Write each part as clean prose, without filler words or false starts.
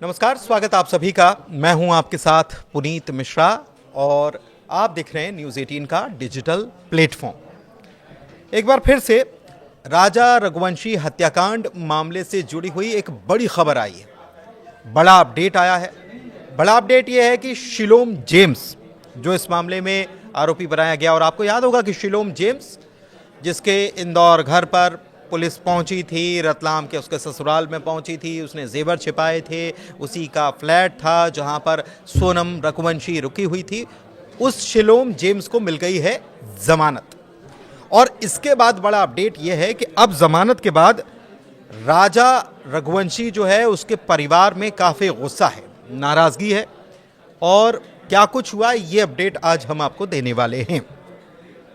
नमस्कार, स्वागत आप सभी का। मैं हूं आपके साथ पुनीत मिश्रा और आप देख रहे हैं न्यूज़ 18 का डिजिटल प्लेटफॉर्म। एक बार फिर से राजा रघुवंशी हत्याकांड मामले से जुड़ी हुई एक बड़ी खबर आई है। बड़ा अपडेट आया है। बड़ा अपडेट यह है कि शिलोम जेम्स जो इस मामले में आरोपी बनाया गया, और आपको याद होगा कि शिलोम जेम्स जिसके इंदौर घर पर पुलिस पहुंची थी, रतलाम के उसके ससुराल में पहुंची थी, उसने जेवर छिपाए थे, उसी का फ्लैट था जहां पर सोनम रघुवंशी रुकी हुई थी। उस शिलोम जेम्स को मिल गई है जमानत। और इसके बाद बड़ा अपडेट यह है कि अब जमानत के बाद राजा रघुवंशी जो है उसके परिवार में काफ़ी गुस्सा है, नाराज़गी है। और क्या कुछ हुआ ये अपडेट आज हम आपको देने वाले हैं।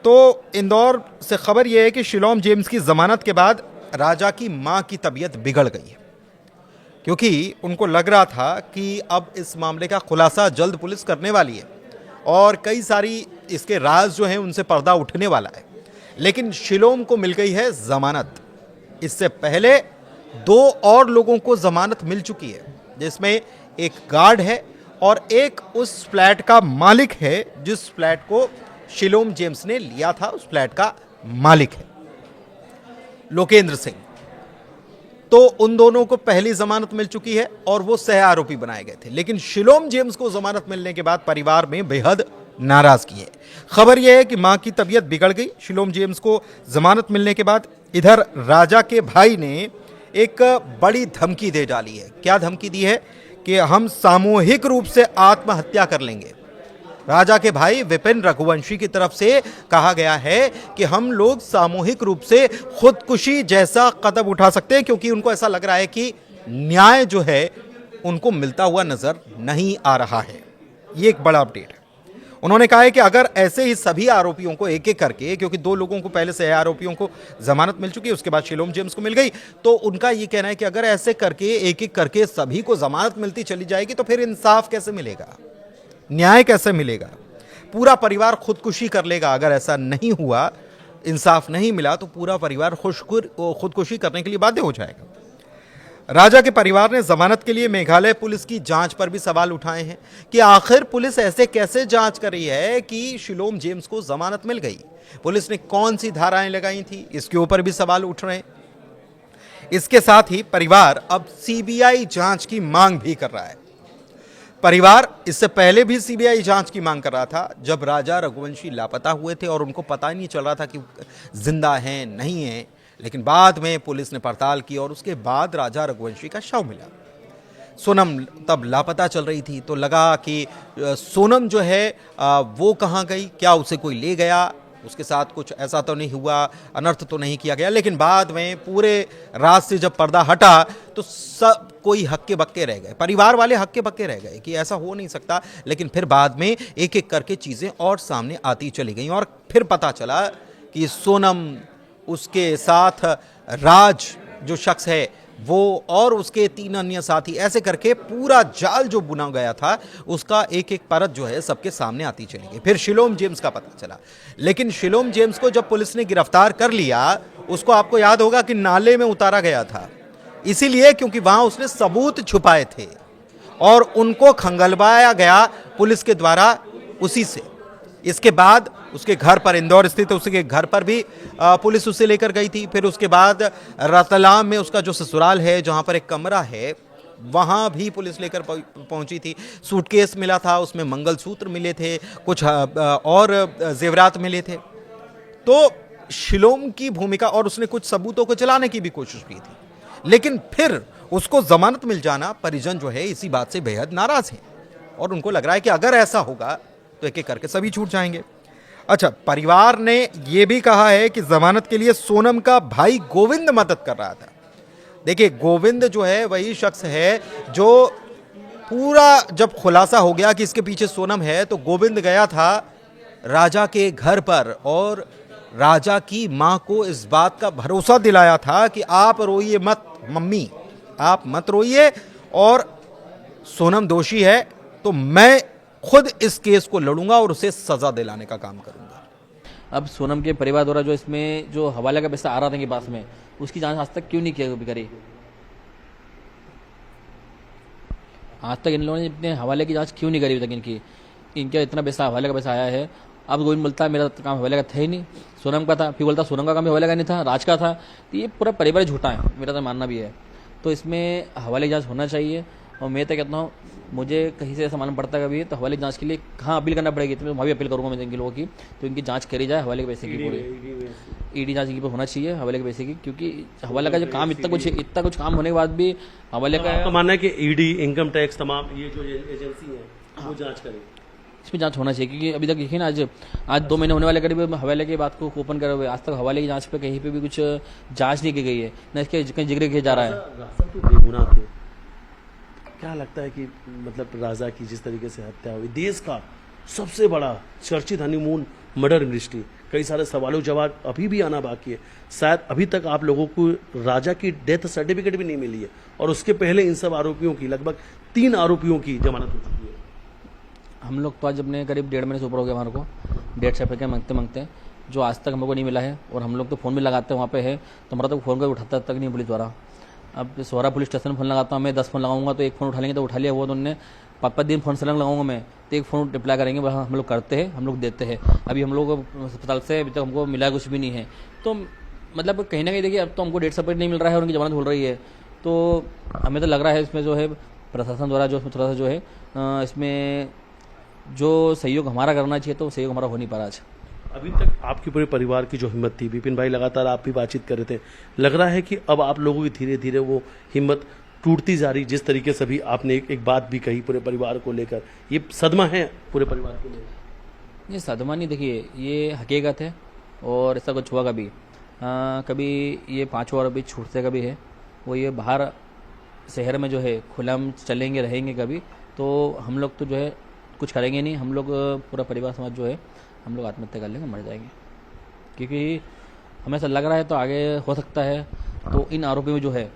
तो इंदौर से खबर यह है कि शिलोम जेम्स की जमानत के बाद राजा की मां की तबीयत बिगड़ गई है, क्योंकि उनको लग रहा था कि अब इस मामले का खुलासा जल्द पुलिस करने वाली है और कई सारी इसके राज जो हैं उनसे पर्दा उठने वाला है। लेकिन शिलोम को मिल गई है जमानत। इससे पहले 2 और लोगों को जमानत मिल चुकी है, जिसमें एक गार्ड है और एक उस फ्लैट का मालिक है जिस फ्लैट को शिलोम जेम्स ने लिया था। उस फ्लैट का मालिक है लोकेंद्र सिंह। तो उन दोनों को पहली जमानत मिल चुकी है और वो सह आरोपी बनाए गए थे। लेकिन शिलोम जेम्स को जमानत मिलने के बाद परिवार में बेहद नाराजगी है। खबर यह है कि मां की तबीयत बिगड़ गई शिलोम जेम्स को जमानत मिलने के बाद। इधर राजा के भाई ने एक बड़ी धमकी दे डाली है। क्या धमकी दी है कि हम सामूहिक रूप से आत्महत्या कर लेंगे। राजा के भाई विपिन रघुवंशी की तरफ से कहा गया है कि हम लोग सामूहिक रूप से खुदकुशी जैसा कदम उठा सकते हैं, क्योंकि उनको ऐसा लग रहा है कि न्याय जो है उनको मिलता हुआ नजर नहीं आ रहा है। ये एक बड़ा अपडेट है। उन्होंने कहा है कि अगर ऐसे ही सभी आरोपियों को एक एक करके, क्योंकि 2 लोगों को पहले से आरोपियों को जमानत मिल चुकी है, उसके बाद शिलोम जेम्स को मिल गई, तो उनका ये कहना है कि अगर ऐसे करके एक एक करके सभी को जमानत मिलती चली जाएगी तो फिर इंसाफ कैसे मिलेगा, न्याय कैसे मिलेगा। पूरा परिवार खुदकुशी कर लेगा। अगर ऐसा नहीं हुआ, इंसाफ नहीं मिला, तो पूरा परिवार खुदकुशी करने के लिए बाध्य हो जाएगा। राजा के परिवार ने जमानत के लिए मेघालय पुलिस की जांच पर भी सवाल उठाए हैं कि आखिर पुलिस ऐसे कैसे जांच कर रही है कि शिलोम जेम्स को जमानत मिल गई। पुलिस ने कौन सी धाराएं लगाई थी, इसके ऊपर भी सवाल उठ रहे हैं। इसके साथ ही परिवार अब सीबीआई जांच की मांग भी कर रहा है। परिवार इससे पहले भी सीबीआई जांच की मांग कर रहा था, जब राजा रघुवंशी लापता हुए थे और उनको पता ही नहीं चल रहा था कि जिंदा हैं नहीं हैं। लेकिन बाद में पुलिस ने पड़ताल की और उसके बाद राजा रघुवंशी का शव मिला। सोनम तब लापता चल रही थी, तो लगा कि सोनम जो है वो कहाँ गई, क्या उसे कोई ले गया, उसके साथ कुछ ऐसा तो नहीं हुआ, अनर्थ तो नहीं किया गया। लेकिन बाद में पूरे रात से जब पर्दा हटा तो सब कोई हक्के बक्के रह गए, परिवार वाले हक्के बक्के रह गए कि ऐसा हो नहीं सकता। लेकिन फिर बाद में एक एक करके चीजें और सामने आती चली गई और फिर पता चला कि सोनम, उसके साथ राज जो शख्स है वो, और उसके 3 अन्य साथी, ऐसे करके पूरा जाल जो बुना गया था उसका एक एक परत जो है सबके सामने आती चली गई। फिर शिलोम जेम्स का पता चला। लेकिन शिलोम जेम्स को जब पुलिस ने गिरफ्तार कर लिया, उसको आपको याद होगा कि नाले में उतारा गया था, इसीलिए क्योंकि वहां उसने सबूत छुपाए थे और उनको खंगलवाया गया पुलिस के द्वारा उसी से। इसके बाद उसके घर पर, इंदौर स्थित उसके घर पर भी पुलिस उसे लेकर गई थी। फिर उसके बाद रतलाम में उसका जो ससुराल है, जहां पर एक कमरा है, वहां भी पुलिस लेकर पहुंची थी। सूटकेस मिला था, उसमें मंगलसूत्र मिले थे, कुछ और जेवरात मिले थे। तो शिलोम की भूमिका, और उसने कुछ सबूतों को चलाने की भी कोशिश की थी। लेकिन फिर उसको जमानत मिल जाना, परिजन जो है इसी बात से बेहद नाराज हैं और उनको लग रहा है कि अगर ऐसा होगा तो एक एक करके सभी छूट जाएंगे। अच्छा, परिवार ने यह भी कहा है कि जमानत के लिए सोनम का भाई गोविंद मदद कर रहा था। देखिए, गोविंद जो है वही शख्स है जो पूरा, जब खुलासा हो गया कि इसके पीछे सोनम है, तो गोविंद गया था राजा के घर पर और राजा की मां को इस बात का भरोसा दिलाया था कि आप रोइए मत मम्मी, आप मत रोइए, और सोनम दोषी है तो मैं खुद इस केस को लड़ूंगा और उसे सजा दिलाने का काम करूंगा। अब सोनम के परिवार द्वारा जो इसमें जो हवाले का पैसा आ रहा था इनके पास में, उसकी जांच आज तक क्यों नहीं करी? आज तक इन लोगों ने अपने हवाले की जांच क्यों नहीं करी अभी तक इनकी? इनका इतना पैसा हवाले का पैसा आया है। अब गोविंद बोलता है मेरा काम हवाले का था ही नहीं, सोनम का था, फिर बोलता सोनम का काम भी हवाले का नहीं था, राज का था। तो ये पूरा परिवार झूठा है, मेरा तो मानना भी है। तो इसमें हवाले की जांच होना चाहिए। और मैं तो कहता हूँ मुझे कहीं से ऐसा मालूम पड़ता है कभी तो हवाले की जांच के लिए कहाँ अपील करना पड़ेगी, तो मैं वहाँ भी अपील करूँगा मैं इनके लोगों की, तो इनकी जांच करी जाए हवाले के पैसे की पूरी। ईडी जांच इनकी पर होना चाहिए हवाले के पैसे की, क्योंकि हवाले का जो काम इतना कुछ काम होने के बाद भी हवाले का आपका मानना है कि ईडी, इनकम टैक्स, तमाम ये जो एजेंसी है वो जांच करे, इसमें जांच होना चाहिए। क्योंकि अभी तक देखिए ना, आज 2 महीने होने वाले करीब हवाले की बात को ओपन करे हुए, आज तक हवाले की जांच पे कहीं पे भी कुछ जांच नहीं की गई है, न इसके कहीं जिक्र किया जा रहा है। राजा तो बेगुनाह थे। क्या लगता है कि मतलब राजा की जिस तरीके से हत्या हुई, देश का सबसे बड़ा चर्चित हनीमून मर्डर मिस्ट्री, कई सारे सवालों जवाब अभी भी आना बाकी है। शायद अभी तक आप लोगों को राजा की डेथ सर्टिफिकेट भी नहीं मिली है, और उसके पहले इन सब आरोपियों की, लगभग 3 आरोपियों की जमानत हो चुकी है। हम लोग तो आज अपने करीब 1.5 महीने से ऊपर हो गया हमारे को डेथ सर्टिफिकेट मांगते मांगते, जो आज तक हमको नहीं मिला है। और हम लोग तो फ़ोन भी लगाते हैं वहाँ पे है, तो हमारा तो फ़ोन कर उठाता तक नहीं पुलिस द्वारा। अब सोहरा पुलिस स्टेशन में फ़ोन लगाता हूँ मैं, 10 फ़ोन लगाऊंगा तो एक फ़ोन उठा लेंगे, तो उठा लिया वो तो उन्होंने 5-5 दिन फ़ोन सलंग लगाऊंगा मैं, तो एक फ़ोन रिप्लाई करेंगे वह हम लोग करते हैं, हम लोग देते हैं। अभी हम लोग अस्पताल से अभी तक हमको मिला कुछ भी नहीं है। तो मतलब कहीं ना कहीं देखिए अब तो हमको डेथ सर्टिफिकेट नहीं मिल रहा है और उनकी जमानत हो रही है। तो हमें तो लग रहा है इसमें जो है प्रशासन द्वारा जो थोड़ा सा जो है इसमें जो सहयोग हमारा करना चाहिए, तो सहयोग हमारा हो नहीं पा रहा आज। अभी तक आपके पूरे परिवार की जो हिम्मत थी, विपिन भाई लगातार आप भी बातचीत कर रहे थे, लग रहा है कि अब आप लोगों की धीरे धीरे वो हिम्मत टूटती जा रही, जिस तरीके से भी आपने एक बात भी कही पूरे परिवार को लेकर, ये सदमा है पूरे परिवार के लिए? ये सदमा नहीं, देखिए ये हकीकत है और ऐसा कुछ हुआ कभी कभी ये 5 आरोपी छूटते कभी है, वो ये बाहर शहर में जो है खुलाम चलेंगे रहेंगे कभी, तो हम लोग तो जो है कुछ करेंगे नहीं। हम लोग पूरा परिवार समाज जो है हम लोग आत्महत्या कर लेंगे, मर जाएंगे। क्योंकि हमें ऐसा लग रहा है तो आगे हो सकता है तो इन आरोपियों में जो है,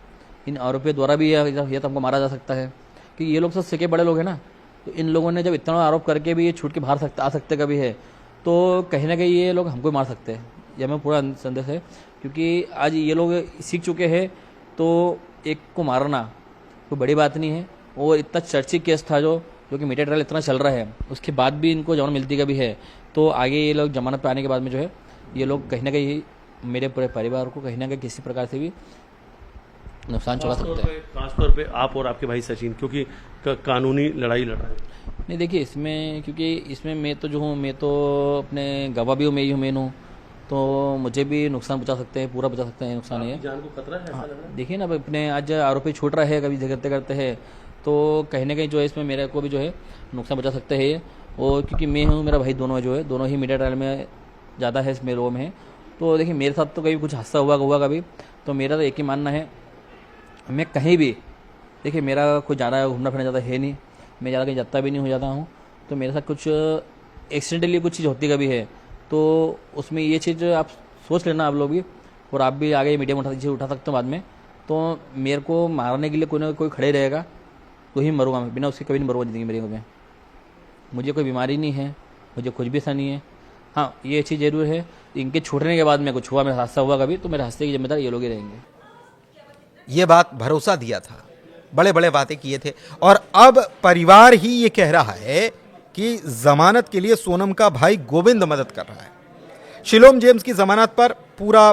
इन आरोपियों द्वारा भी ये तो हमको मारा जा सकता है। कि ये लोग सब सिके बड़े लोग हैं ना, तो इन लोगों ने जब इतना आरोप करके भी ये छूट के बाहर आ सकते कभी है, तो कहीं ना कहीं ये लोग हमको मार सकते हैं, यह हमें पूरा संदेश है। क्योंकि आज ये लोग सीख चुके हैं, तो एक को मारना कोई बड़ी बात नहीं है। और इतना चर्चित केस था जो कि मीडिया ट्रायल इतना चल रहा है, उसके बाद भी इनको जमानत मिलती कभी है, तो आगे ये लोग जमानत पे आने के बाद में जो है ये लोग कहीं ना कहीं मेरे पूरे परिवार को कहीं ना कहीं किसी प्रकार से भी नुकसान चुका सकते हैं। खासतौर पे आप और आपके भाई सचिन, क्योंकि कानूनी लड़ाई लड़ रहे हैं। नहीं देखिए इसमें, क्योंकि इसमें मैं तो जो हूँ, मैं तो अपने गवाह भी हूँ, मैं ही हूँ, मेन हूँ, तो मुझे भी नुकसान पहुँचा सकते हैं, पूरा पहुँचा सकते हैं नुकसान ये। जान को खतरा है ऐसा लग रहा है? देखिए ना, अब अपने आज आरोपी छूट रहा है कभी करते करते हैं, तो कहीं ना कहीं जो है इसमें मेरे को भी जो है नुकसान पहुँचा सकते हैं। और क्योंकि मैं हूँ, मेरा भाई दोनों जो है, दोनों ही मीडिया ट्रायल में ज़्यादा है, इसमें रो में है। तो देखिए मेरे साथ तो कभी कुछ हादसा हुआ कभी, तो मेरा तो एक ही मानना है, मैं कहीं भी, देखिए मेरा कोई ज़्यादा घूमना फिरना ज़्यादा है नहीं, मैं ज़्यादा कहीं जाता भी नहीं हो जाता हूँ, तो मेरे साथ कुछ एक्सीडेंटली कुछ चीज़ होती कभी है, तो उसमें ये चीज़ आप सोच लेना आप लोग भी, और आप भी आगे मीडिया में उठा सकते हो बाद में। तो मेरे को मारने के लिए कोई ना कोई खड़े रहेगा तो ही मरूंगा मैं, बिना उसके कभी नहीं मरूंगा ज़िंदगी मेरी में। मुझे कोई बीमारी नहीं है, मुझे कुछ भी ऐसा नहीं है। हाँ ये चीज़ जरूर है, इनके छूटने के बाद में कुछ हुआ, मेरा हादसा हुआ कभी, तो मेरे हादसे की जिम्मेदार ये लोग ही रहेंगे। ये बात भरोसा दिया था, बड़े बड़े बातें किए थे, और अब परिवार ही ये कह रहा है कि जमानत के लिए सोनम का भाई गोविंद मदद कर रहा है। शिलोम जेम्स की जमानत पर पूरा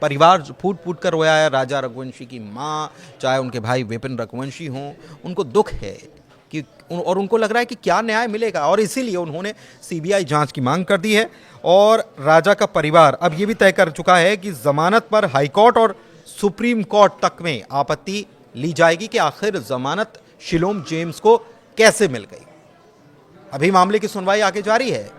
परिवार फूट फूट कर रोया है। राजा रघुवंशी की माँ, चाहे उनके भाई विपिन रघुवंशी हों, उनको दुख है कि और उनको लग रहा है कि क्या न्याय मिलेगा, और इसीलिए उन्होंने सीबीआई जांच की मांग कर दी है। और राजा का परिवार अब ये भी तय कर चुका है कि जमानत पर हाईकोर्ट और सुप्रीम कोर्ट तक में आपत्ति ली जाएगी कि आखिर जमानत शिलोम जेम्स को कैसे मिल गई। अभी मामले की सुनवाई आगे जारी है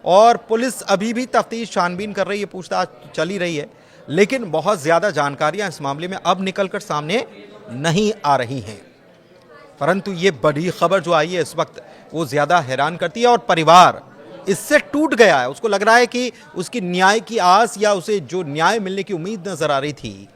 और पुलिस अभी भी तफ्तीश छानबीन कर रही है, पूछताछ चल ही रही है, लेकिन बहुत ज्यादा जानकारियां इस मामले में अब निकलकर सामने नहीं आ रही हैं। परंतु ये बड़ी खबर जो आई है इस वक्त, वो ज्यादा हैरान करती है, और परिवार इससे टूट गया है। उसको लग रहा है कि उसकी न्याय की आस, या उसे जो न्याय मिलने की उम्मीद नजर आ रही थी,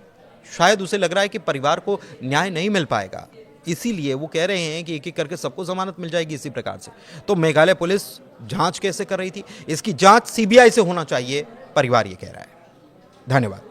शायद उसे लग रहा है कि परिवार को न्याय नहीं मिल पाएगा। इसीलिए वो कह रहे हैं कि एक एक करके सबको जमानत मिल जाएगी इसी प्रकार से। तो मेघालय पुलिस जांच कैसे कर रही थी, इसकी जांच सीबीआई से होना चाहिए, परिवार ये कह रहा है। धन्यवाद।